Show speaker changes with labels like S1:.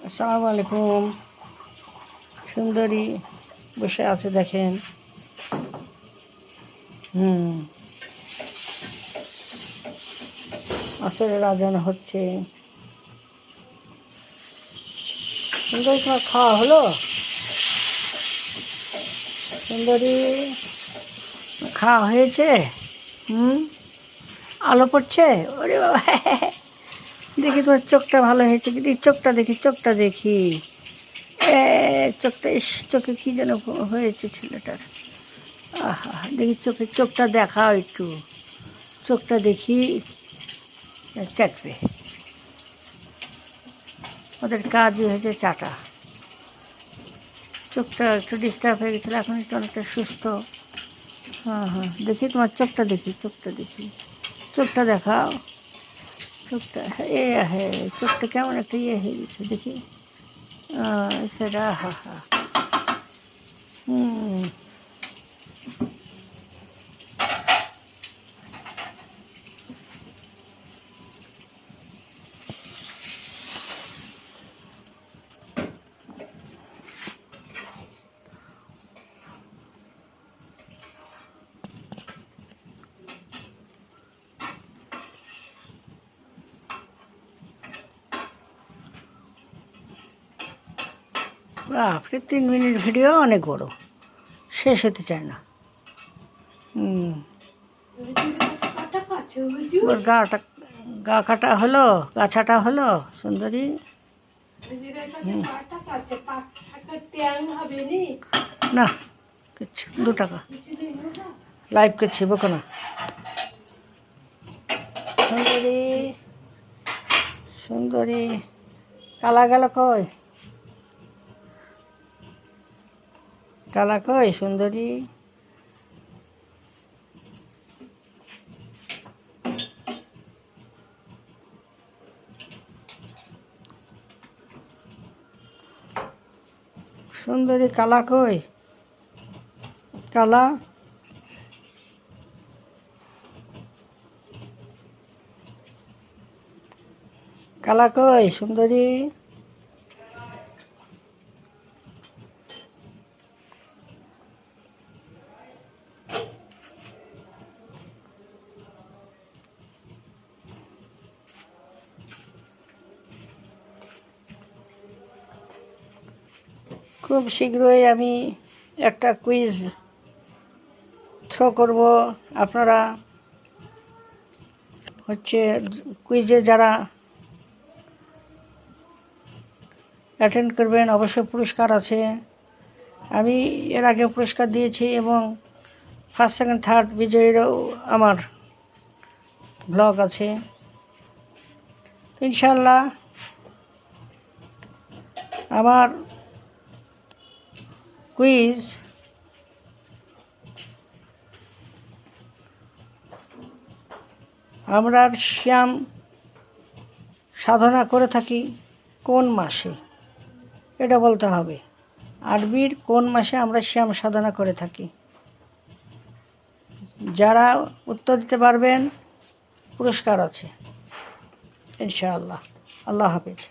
S1: আসসালামু আলাইকুম। সুন্দরী বসে আছে দেখেন। আসরের আজান হচ্ছে। সুন্দরী, তোমার খাওয়া হলো? সুন্দরী, খাওয়া হয়েছে? আলো পড়ছে? ওরে বাবা, দেখি তোমার চোখটা ভালো হয়েছে কি? চোখটা দেখি, চোখটা দেখি। চোখটা, চোখে কি যেন হয়েছে ছেলেটার। আহা, দেখি চোখটা দেখাও একটু, চোখটা দেখি। চাটবে, ওদের কাজই হয়েছে চাটা। চোখটা একটু ডিস্টার্ব হয়ে গেছিলো, এখন একটু অনেকটা সুস্থ। হ্যাঁ, দেখি তোমার চোখটা দেখি, চোখটা দেখি, চোখটা দেখাও। চোখটা হ্যাঁ, চোখটা কেমন একটা হয়ে গেছে দেখি। সেটা হা হা বাপরে, 3 মিনিট ভিডিও অনেক বড়, শেষ হতে চায় না। ওর গা কাটা হলো, গা ছাটা হলো। সুন্দরী, না কিচ্ছু, 2 টাকা লাইভ করছি, বকো না। সুন্দরী, সুন্দরী, কালা গেল কই? কালা কই সুন্দরী? সুন্দরী, কালা কই? কালা, কালা কই সুন্দরী? খুব শীঘ্রই আমি একটা কুইজ থ্রো করব। আপনারা কুইজে যারা অ্যাটেন্ড করবেন অবশ্যই পুরস্কার আছে। আমি এর আগে পুরস্কার দিয়েছি এবং ফার্স্ট, সেকেন্ড, থার্ড বিজয়ীরও আমার ব্লগ আছে। তো ইনশাল্লাহ আমার কুইজ আমরা শ্যাম সাধনা করে থাকি কোন মাসে, এটা বলতে হবে। আরবির কোন মাসে আমরা শ্যাম সাধনা করে থাকি? যারা উত্তর দিতে পারবেন পুরস্কার আছে ইনশাআল্লাহ। আল্লাহ হাফেজ।